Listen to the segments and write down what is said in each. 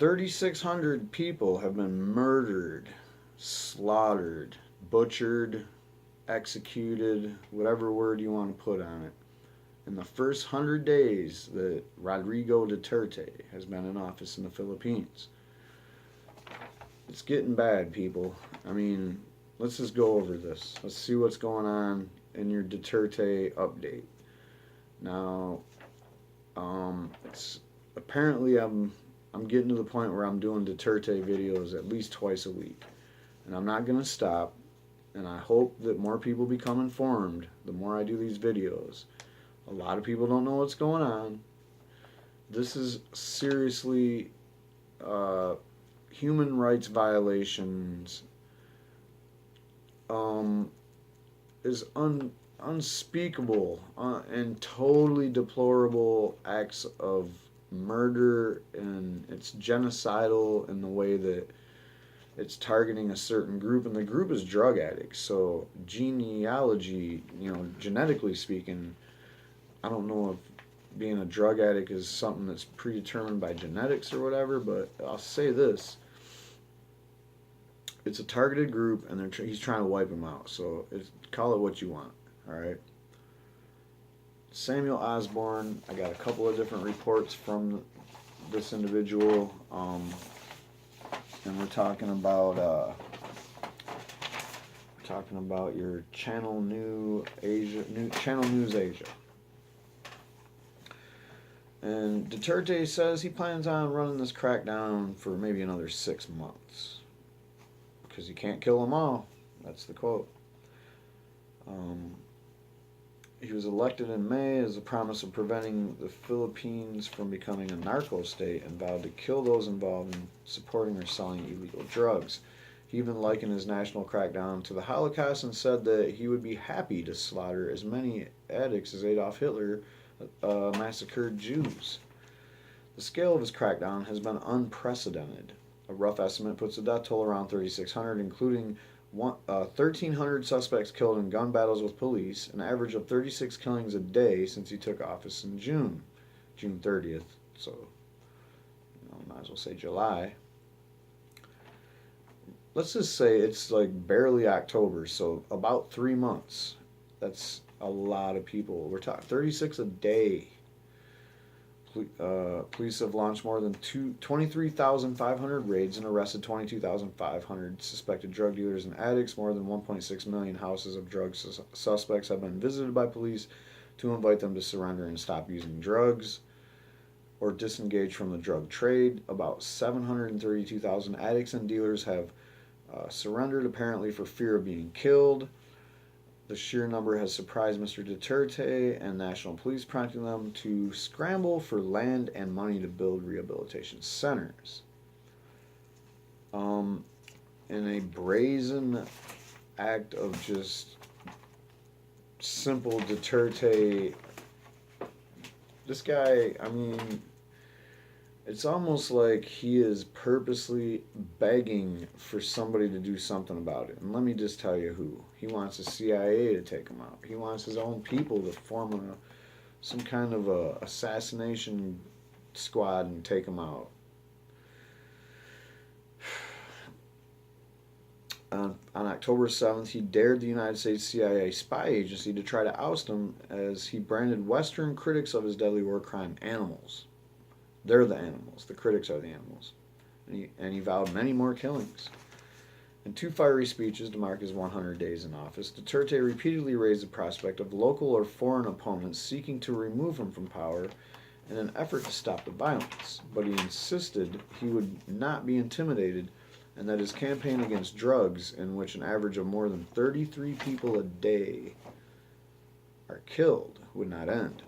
3,600 people have been murdered, slaughtered, butchered, executed, whatever word you want to put on it, in the first 100 days that Rodrigo Duterte has been in office in the Philippines. It's getting bad, people. I mean, let's just go over this. Let's see what's going on in your Duterte update. Now, it's apparently I'm getting to the point where I'm doing Duterte videos at least twice a week, and I'm not gonna stop. And I hope that more people become informed the more I do these videos. A lot of people don't know what's going on. This is seriously human rights violations. Is unspeakable and totally deplorable acts of murder, and it's genocidal in the way that it's targeting a certain group, and the group is drug addicts. So genealogy, genetically speaking, I don't know if being a drug addict is something that's predetermined by genetics or whatever, but I'll say this: it's a targeted group, and he's trying to wipe them out. So call it what you want. All right. Samuel Osborne. I got a couple of different reports from this individual, and we're talking about your Channel News Asia. And Duterte says he plans on running this crackdown for maybe another 6 months because he can't kill them all. That's the quote. He was elected in May as a promise of preventing the Philippines from becoming a narco state and vowed to kill those involved in supporting or selling illegal drugs. He even likened his national crackdown to the Holocaust and said that he would be happy to slaughter as many addicts as Adolf Hitler massacred Jews. The scale of his crackdown has been unprecedented. A rough estimate puts the death toll around 3,600, including 1,300 suspects killed in gun battles with police, an average of 36 killings a day since he took office in June 30th. So, might as well say July. Let's just say it's like barely October, so about 3 months. That's a lot of people. We're talking 36 a day. Police have launched more than 23,500 raids and arrested 22,500 suspected drug dealers and addicts. More than 1.6 million houses of drug suspects have been visited by police to invite them to surrender and stop using drugs or disengage from the drug trade. About 732,000 addicts and dealers have surrendered, apparently for fear of being killed. The sheer number has surprised Mr. Duterte and national police, prompting them to scramble for land and money to build rehabilitation centers. In a brazen act of just simple Duterte, this guy, I mean, it's almost like he is purposely begging for somebody to do something about it. And let me just tell you who. He wants the CIA to take him out. He wants his own people to form some kind of a assassination squad and take him out. On October 7th, he dared the United States CIA spy agency to try to oust him as he branded Western critics of his deadly war crime animals. They're the animals. The critics are the animals. And he vowed many more killings. In two fiery speeches to mark his 100 days in office, Duterte repeatedly raised the prospect of local or foreign opponents seeking to remove him from power in an effort to stop the violence. But he insisted he would not be intimidated and that his campaign against drugs, in which an average of more than 33 people a day are killed, would not end.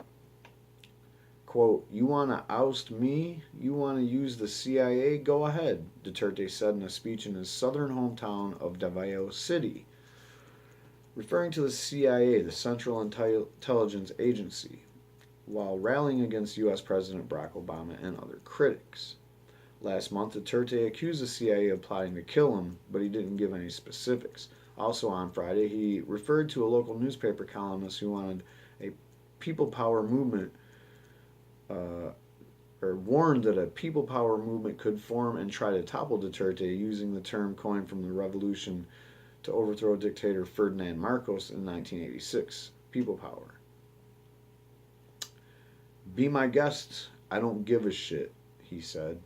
Quote, "You want to oust me? You want to use the CIA? Go ahead," Duterte said in a speech in his southern hometown of Davao City, referring to the CIA, the Central Intelligence Agency, while rallying against U.S. President Barack Obama and other critics. Last month, Duterte accused the CIA of plotting to kill him, but he didn't give any specifics. Also on Friday, he referred to a local newspaper columnist who wanted a people power movement or warned that a people power movement could form and try to topple Duterte using the term coined from the revolution to overthrow dictator Ferdinand Marcos in 1986. People power. Be my guest. I don't give a shit, he said.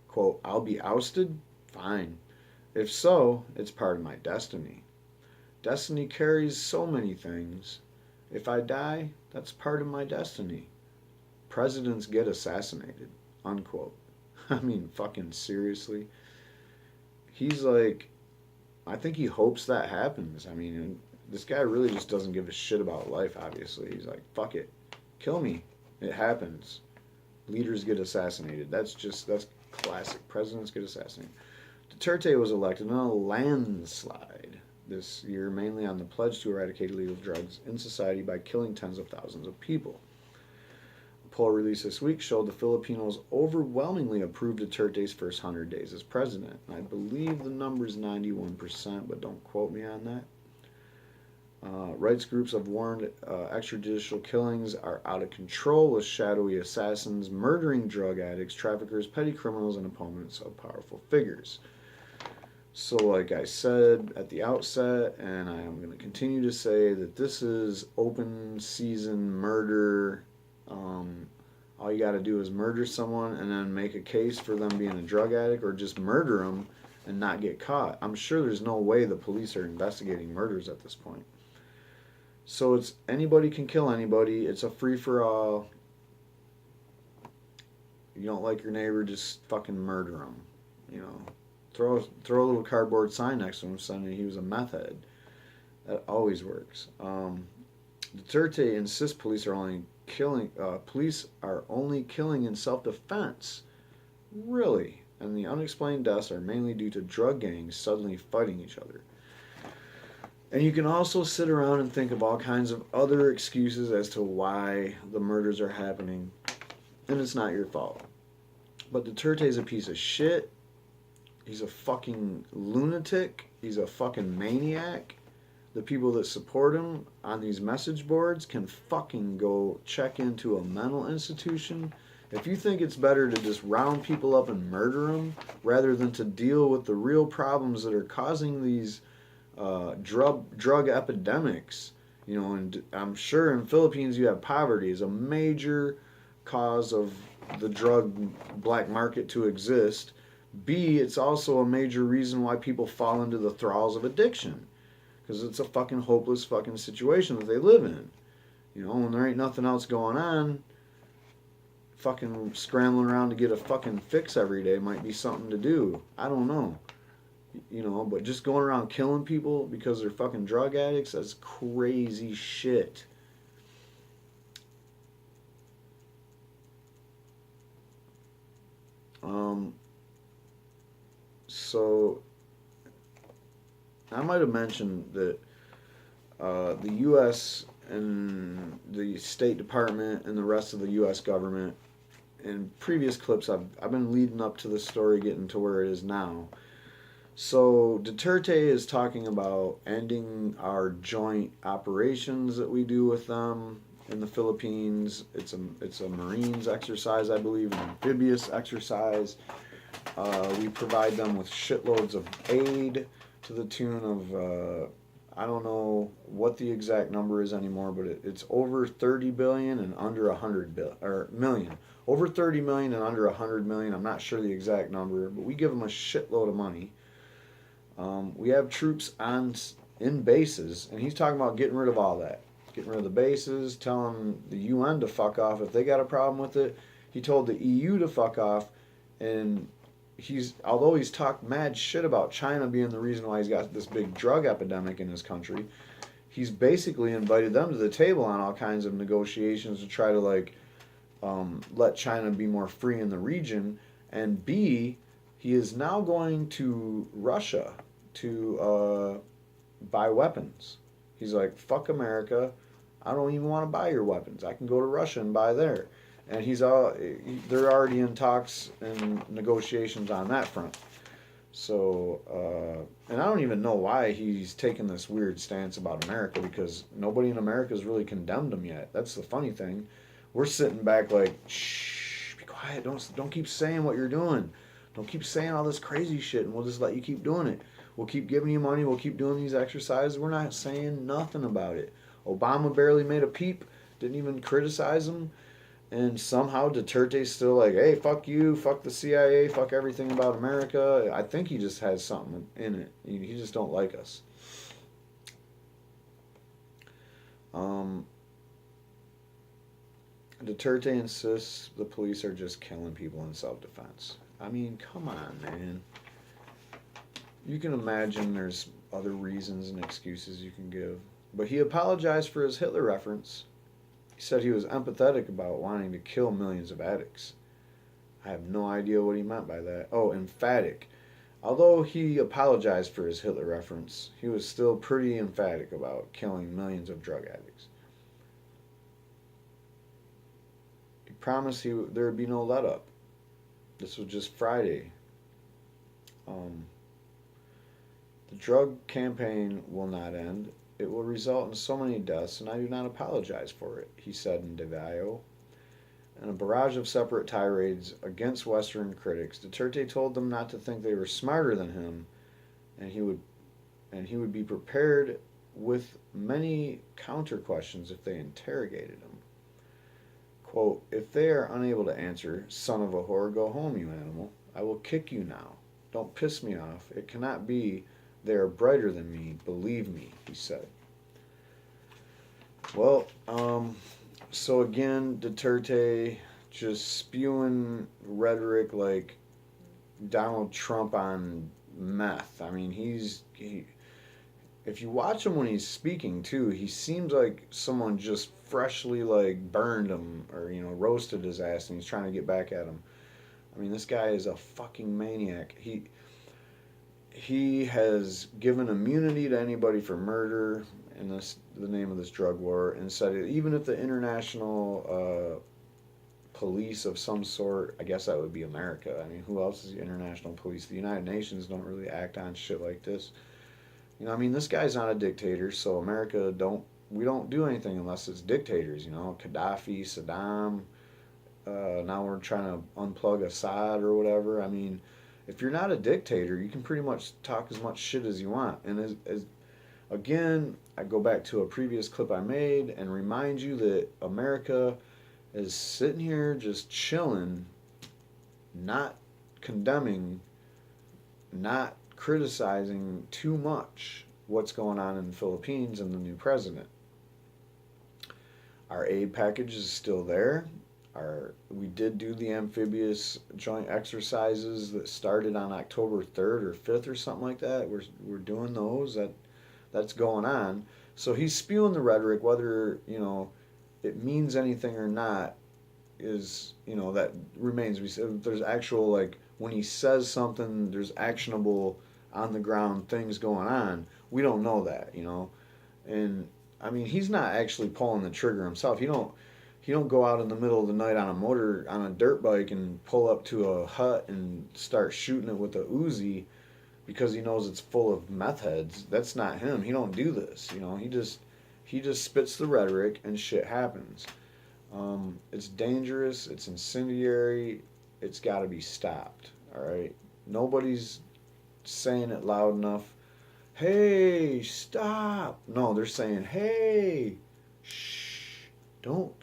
Quote, I'll be ousted? Fine. If so, it's part of my destiny. Destiny carries so many things. If I die, that's part of my destiny. Presidents get assassinated. Unquote. I mean, fucking seriously. He's like, I think he hopes that happens. I mean, this guy really just doesn't give a shit about life, obviously. He's like, fuck it. Kill me. It happens. Leaders get assassinated. That's classic. Presidents get assassinated. Duterte was elected in a landslide this year, mainly on the pledge to eradicate illegal drugs in society by killing tens of thousands of people. A poll released this week showed the Filipinos overwhelmingly approved Duterte's first 100 days as president. I believe the number is 91%, but don't quote me on that. Rights groups have warned extrajudicial killings are out of control, with shadowy assassins murdering drug addicts, traffickers, petty criminals, and opponents of powerful figures. So, like I said at the outset, and I am going to continue to say, that this is open season murder. All you got to do is murder someone and then make a case for them being a drug addict, or just murder them and not get caught. I'm sure there's no way the police are investigating murders at this point. So it's anybody can kill anybody. It's a free-for-all. You don't like your neighbor, just fucking murder him. You know, throw a little cardboard sign next to him saying he was a meth head. That always works. Duterte insists police are only killing in self-defense. Really? And the unexplained deaths are mainly due to drug gangs suddenly fighting each other. And you can also sit around and think of all kinds of other excuses as to why the murders are happening, and it's not your fault. But Duterte's a piece of shit. He's a fucking lunatic. He's a fucking maniac. The people that support him on these message boards can fucking go check into a mental institution. If you think it's better to just round people up and murder them rather than to deal with the real problems that are causing these drug epidemics, you know, and I'm sure in Philippines you have poverty as a major cause of the drug black market to exist. B, it's also a major reason why people fall into the thralls of addiction, because it's a fucking hopeless fucking situation that they live in. You know, when there ain't nothing else going on, fucking scrambling around to get a fucking fix every day might be something to do. I don't know. You know, but just going around killing people because they're fucking drug addicts, that's crazy shit. So I might have mentioned that the U.S. and the State Department and the rest of the U.S. government, in previous clips, I've been leading up to the story getting to where it is now. So Duterte is talking about ending our joint operations that we do with them in the Philippines. It's a Marines exercise, I believe, an amphibious exercise. We provide them with shitloads of aid to the tune of I don't know what the exact number is anymore, but it's over 30 billion and under 100 million. Over 30 million and under 100 million. I'm not sure the exact number, but we give them a shitload of money. We have troops in bases, and he's talking about getting rid of all that. Getting rid of the bases, telling the UN to fuck off if they got a problem with it. He told the EU to fuck off, and although he's talked mad shit about China being the reason why he's got this big drug epidemic in his country, he's basically invited them to the table on all kinds of negotiations to try to let China be more free in the region. And B, he is now going to Russia to buy weapons. He's like, fuck America, I don't even want to buy your weapons. I can go to Russia and buy there. And they're already in talks and negotiations on that front. So, and I don't even know why he's taking this weird stance about America, because nobody in America has really condemned him yet. That's the funny thing. We're sitting back like, shh, be quiet. Don't keep saying what you're doing. Don't keep saying all this crazy shit, and we'll just let you keep doing it. We'll keep giving you money. We'll keep doing these exercises. We're not saying nothing about it. Obama barely made a peep. Didn't even criticize him. And somehow Duterte's still like, hey, fuck you, fuck the CIA, fuck everything about America. I think he just has something in it. He just don't like us. Um, Duterte insists the police are just killing people in self-defense. I mean, come on, man. You can imagine there's other reasons and excuses you can give. But he apologized for his Hitler reference. He said he was empathetic about wanting to kill millions of addicts. I have no idea what he meant by that. Oh, emphatic. Although he apologized for his Hitler reference, he was still pretty emphatic about killing millions of drug addicts. He promised there would be no let up. This was just Friday. Um, the drug campaign will not end. It will result in so many deaths, and I do not apologize for it, he said in Davao. In a barrage of separate tirades against Western critics, Duterte told them not to think they were smarter than him, and he would be prepared with many counter questions if they interrogated him. Quote, if they are unable to answer, son of a whore, go home, you animal. I will kick you now. Don't piss me off. It cannot be. They are brighter than me. Believe me, he said. Well, so again, Duterte just spewing rhetoric like Donald Trump on meth. I mean, if you watch him when he's speaking too, he seems like someone just freshly like burned him or roasted his ass and he's trying to get back at him. I mean, this guy is a fucking maniac. He has given immunity to anybody for murder in the name of this drug war, and said even if the international police of some sort, I guess that would be America. I mean, who else is the international police? The United Nations don't really act on shit like this. I mean, this guy's not a dictator, so we don't do anything unless it's dictators. Gaddafi, Saddam. Now we're trying to unplug Assad or whatever. I mean, if you're not a dictator, you can pretty much talk as much shit as you want. And again, I go back to a previous clip I made and remind you that America is sitting here just chilling, not condemning, not criticizing too much what's going on in the Philippines and the new president. Our aid package is still there. We did do the amphibious joint exercises that started on October 3rd or 5th or something like that. We're doing those. That's going on. So he's spewing the rhetoric, whether it means anything or not, is that remains. There's actual, like, when he says something, there's actionable on the ground things going on. We don't know that, and I mean, he's not actually pulling the trigger himself. He don't go out in the middle of the night on a dirt bike and pull up to a hut and start shooting it with a Uzi because he knows it's full of meth heads. That's not him. He don't do this. He just spits the rhetoric and shit happens. It's dangerous. It's incendiary. It's got to be stopped. All right. Nobody's saying it loud enough. Hey, stop. No, they're saying, hey, shh, don't.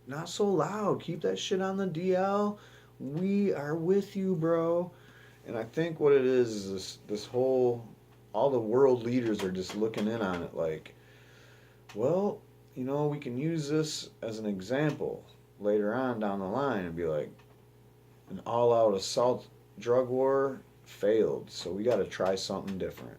Not so loud. Keep that shit on the DL. We are with you, bro. And I think what it is this whole, all the world leaders are just looking in on it like, well, we can use this as an example later on down the line and be like, an all-out assault drug war failed, so we got to try something different.